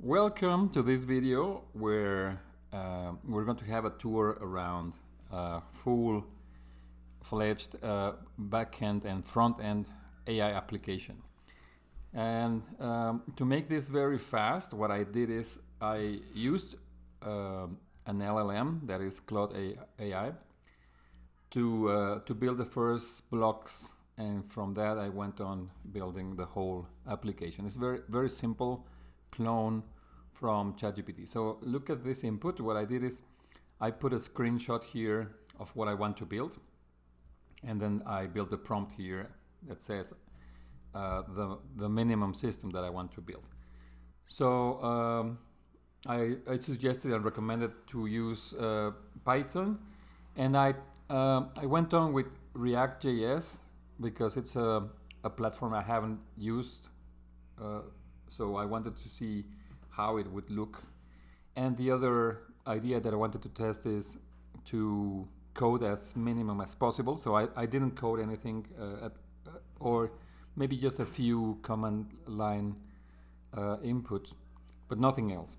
Welcome to this video where we're going to have a tour around full-fledged backend and front-end AI application. And to make this very fast, what I did is I used an LLM, that is ClaudeAI, to build the first blocks, and from that I went on building the whole application. It's very simple clone from ChatGPT. So look at this input. What I did is I put a screenshot here of what I want to build, and then I built a prompt here that says the minimum system that I want to build. So I suggested and recommended to use Python, and I went on with React.js because it's a platform I haven't used. So I wanted to see how it would look. And the other idea that I wanted to test is to code as minimum as possible. So I didn't code anything or maybe just a few command line inputs, but nothing else.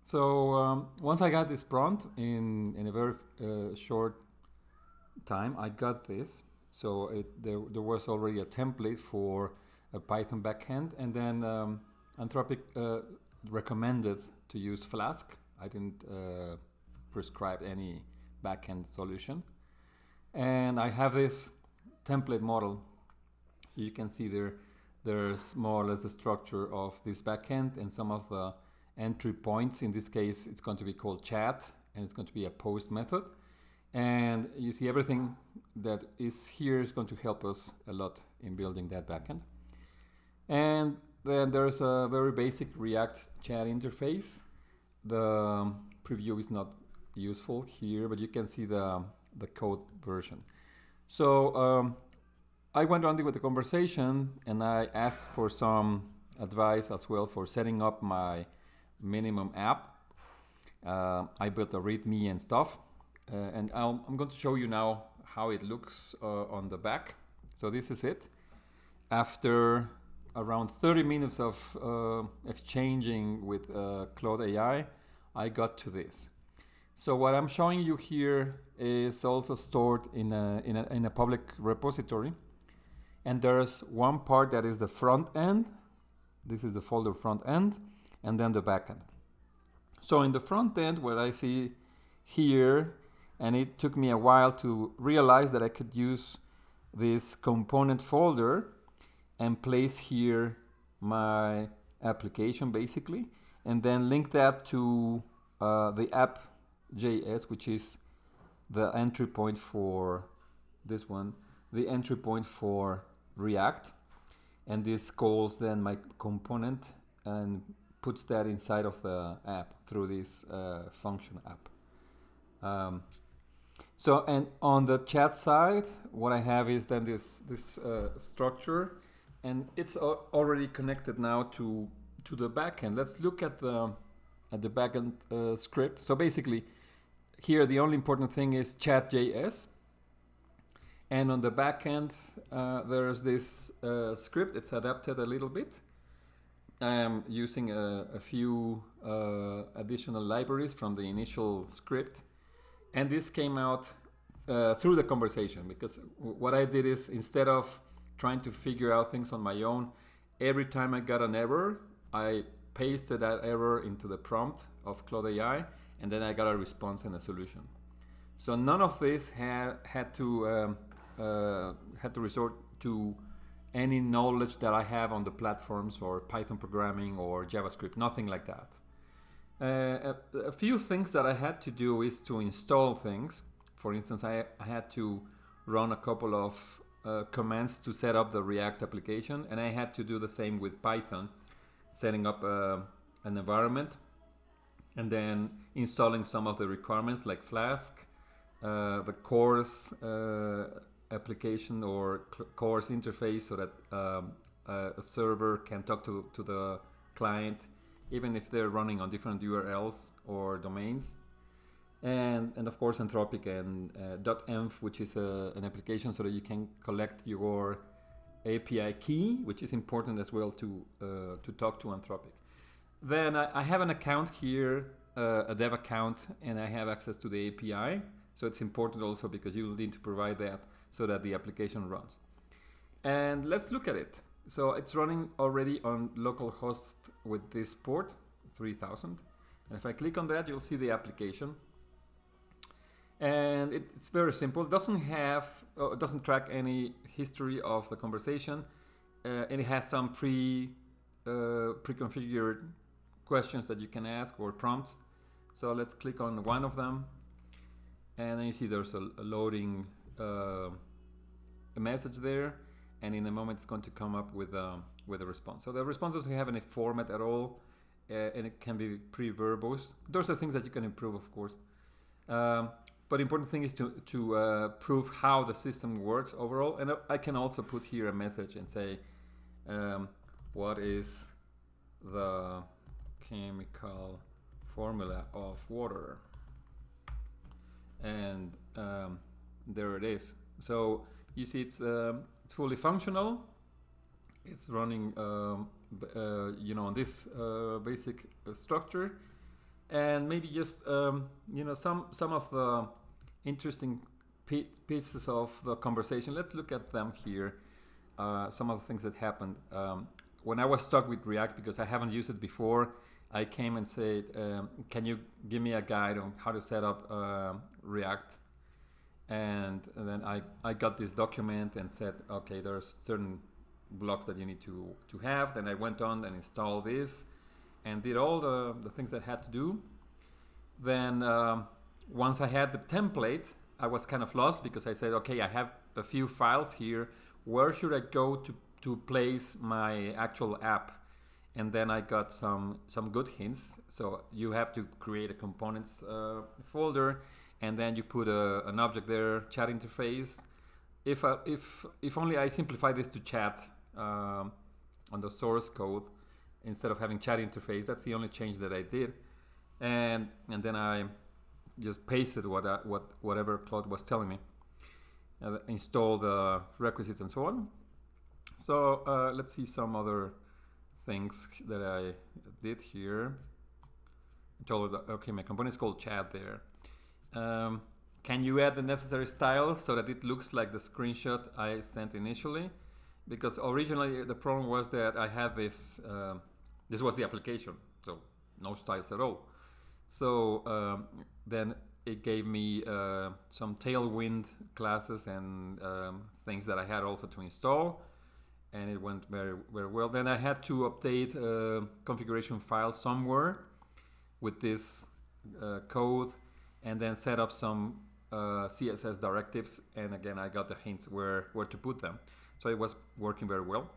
So once I got this prompt in a very short time, I got this. So there was already a template for a Python backend, and then Anthropic recommended to use Flask. I didn't prescribe any backend solution. And I have this template model. So you can see there's more or less the structure of this backend and some of the entry points. In this case, it's going to be called chat, and it's going to be a post method. And you see everything that is here is going to help us a lot in building that backend. And then there's a very basic React chat interface. The preview is not useful here, but you can see the code version. So I went on with the conversation, and I asked for some advice as well for setting up my minimum app. I built a README and stuff. And I'm going to show you now how it looks on the back. So this is it. After around 30 minutes of exchanging with ClaudeAI, I got to this. So what I'm showing you here is also stored in a public repository. And there's one part that is the front end. This is the folder front end, and then the back end. So in the front end, what I see here, and it took me a while to realize that I could use this component folder and place here my application basically, and then link that to the app.js, which is the entry point for this one, the entry point for React. And this calls then my component and puts that inside of the app through this function app. So, and on the chat side, what I have is then this structure, and it's already connected now to the backend. Let's look at the backend script. So basically, here the only important thing is chat.js, and on the backend there's this script. It's adapted a little bit. I am using a few additional libraries from the initial script. And this came out through the conversation, because what I did is, instead of trying to figure out things on my own, every time I got an error, I pasted that error into the prompt of ClaudeAI, and then I got a response and a solution. So none of this had to resort to any knowledge that I have on the platforms or Python programming or JavaScript, nothing like that. A few things that I had to do is to install things. For instance, I had to run a couple of commands to set up the React application, and I had to do the same with Python, setting up an environment and then installing some of the requirements like Flask, the course application or course interface, so that a server can talk to the client even if they're running on different URLs or domains. And of course Anthropic and .env, which is an application so that you can collect your API key, which is important as well to talk to Anthropic. Then I have an account here, a dev account, and I have access to the API. So it's important also because you will need to provide that so that the application runs. And let's look at it. So it's running already on localhost with this port, 3000. And if I click on that, you'll see the application. And it's very simple. It doesn't track any history of the conversation. And it has some pre-configured questions that you can ask or prompts. So let's click on one of them. And then you see there's a loading a message there. And in a moment, it's going to come up with a response. So the response doesn't have any format at all. And it can be pre-verbose. Those are things that you can improve, of course. But the important thing is to prove how the system works overall. And I can also put here a message and say, what is the chemical formula of water? And there it is. So you see it's fully functional. It's running on this basic structure. And maybe just some of the interesting pieces of the conversation. Let's look at them here. Some of the things that happened when I was stuck with React because I haven't used it before. I came and said, "Can you give me a guide on how to set up React?" And then I got this document and said, "Okay, there's certain blocks that you need to have." Then I went on and installed this. And did all the things that I had to do. Then once I had the template, I was kind of lost because I said, okay, I have a few files here. Where should I go to place my actual app? And then I got some good hints. So you have to create a components folder, and then you put an object there, chat interface. If only I simplify this to chat on the source code, instead of having chat interface. That's the only change that I did, and then I just pasted whatever Claude was telling me, install the requisites and so on. So let's see some other things that I did here. I told it, okay, my component is called chat there. Can you add the necessary styles so that it looks like the screenshot I sent initially? Because originally the problem was that I had this. This was the application, so no styles at all. So then it gave me some Tailwind classes and things that I had also to install, and it went very, very well. Then I had to update a configuration file somewhere with this code, and then set up some CSS directives. And again, I got the hints where to put them. So it was working very well.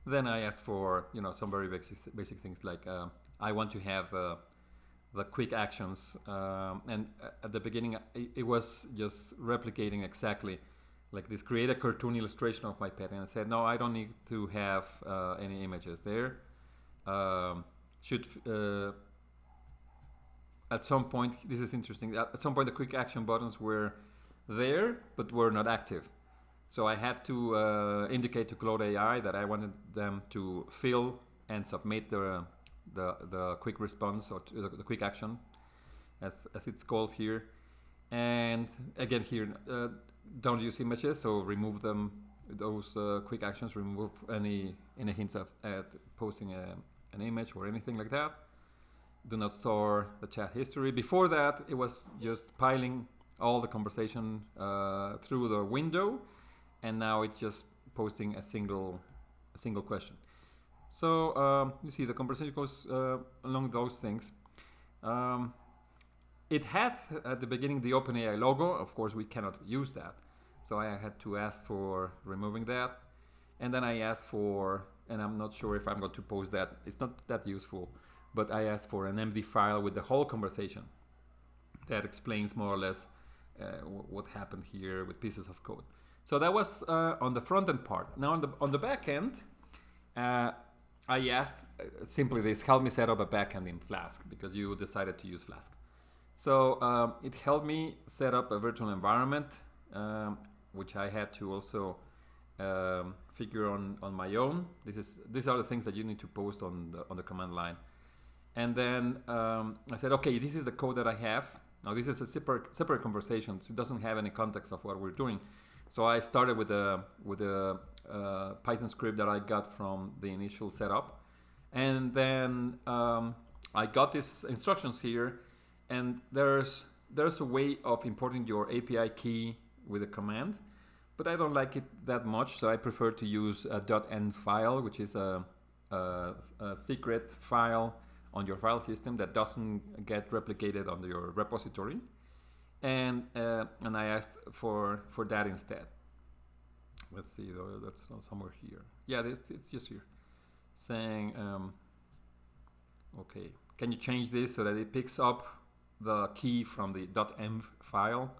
Then I asked for some very basic things like I want to have the quick actions, and at the beginning it was just replicating exactly like this. Create a cartoon illustration of my pet, and I said no, I don't need to have any images there. Should at some point, this is interesting. At some point, the quick action buttons were there but were not active. So I had to indicate to ClaudeAI that I wanted them to fill and submit the quick response, or the quick action, as it's called here. And again here, don't use images, so remove them. Those quick actions, remove any hints at posting an image or anything like that. Do not store the chat history. Before that, it was just piling all the conversation through the window. And now it's just posting a single question. So you see the conversation goes along those things. It had at the beginning the OpenAI logo. Of course, we cannot use that. So I had to ask for removing that. And then I asked for, and I'm not sure if I'm going to post that. It's not that useful. But I asked for an MD file with the whole conversation that explains more or less what happened here with pieces of code. So that was on the front end part. Now on the back end, I asked simply this: help me set up a backend in Flask, because you decided to use Flask. So it helped me set up a virtual environment, which I had to also figure on my own. These are the things that you need to post on the command line. And then I said, okay, this is the code that I have. Now this is a separate conversation, so it doesn't have any context of what we're doing. So I started with a Python script that I got from the initial setup, and then I got these instructions here, and there's a way of importing your API key with a command, but I don't like it that much, so I prefer to use a .env file, which is a secret file on your file system that doesn't get replicated on your repository, and I asked for that instead. Let's see, that's somewhere here. Yeah, it's just here, saying, okay, can you change this so that it picks up the key from the .env file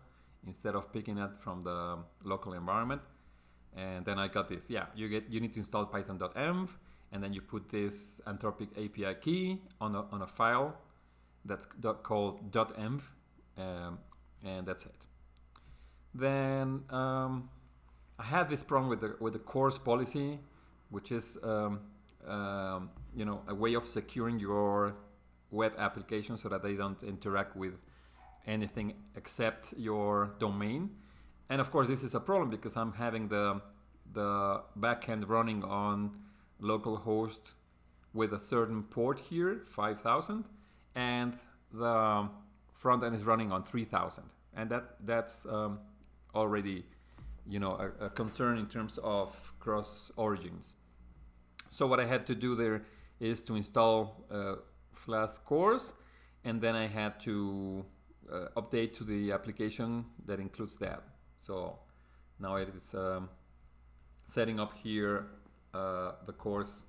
instead of picking it from the local environment? And then I got this. Yeah, you need to install python.env, and then you put this Anthropic API key on a file that's called .env, and that's it. Then I had this problem with the CORS policy, which is a way of securing your web application so that they don't interact with anything except your domain. And of course, this is a problem because I'm having the backend running on localhost with a certain port here, 5000, and the front end is running on 3000, and that's already a concern in terms of cross origins. So what I had to do there is to install Flask CORS, and then I had to update to the application that includes that. So now it is setting up here the CORS,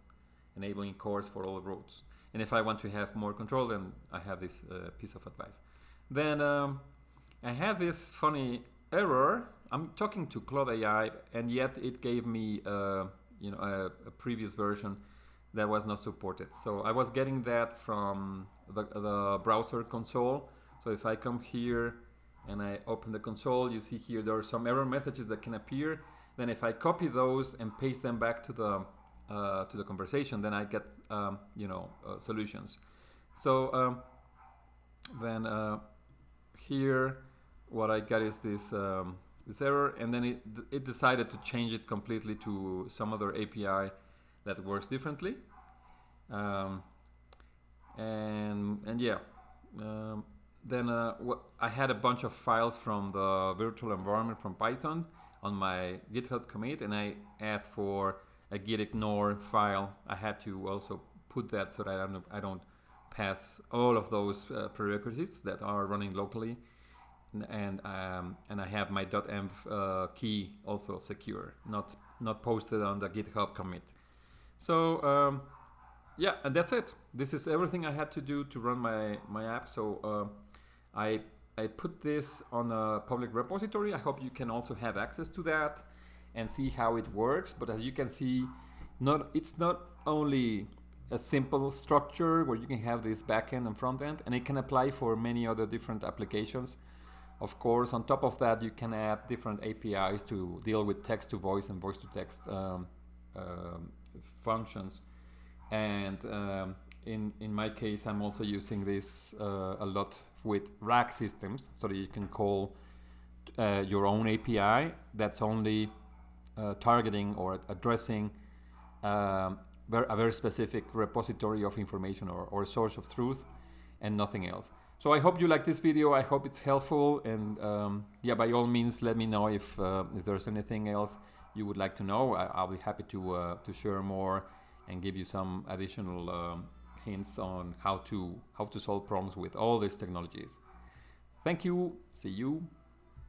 enabling CORS for all routes. And if I want to have more control, then I have this piece of advice. Then I had this funny error. I'm talking to ClaudeAI, and yet it gave me a previous version that was not supported. So I was getting that from the browser console. So if I come here and I open the console, you see here there are some error messages that can appear. Then if I copy those and paste them back to the conversation, then I get solutions. So then here what I got is this error, and then it decided to change it completely to some other API that works differently. Then I had a bunch of files from the virtual environment from Python on my GitHub commit, and I asked for a git ignore file. I had to also put that so that I don't pass all of those prerequisites that are running locally, and I have my .env key also secure, not posted on the GitHub commit. So yeah, and that's it. This is everything I had to do to run my app. So I put this on a public repository. I hope you can also have access to that and see how it works. But as you can see, it's not only a simple structure where you can have this backend and front end, and it can apply for many other different applications. Of course, on top of that, you can add different APIs to deal with text to voice and voice to text functions. And in my case, I'm also using this a lot with RAG systems, so that you can call your own API that's only targeting or addressing a very specific repository of information or source of truth and nothing else. So I hope you like this video. I hope it's helpful, and yeah, by all means, let me know if there's anything else you would like to know. I'll be happy to share more and give you some additional hints on how to solve problems with all these technologies. Thank you. See you.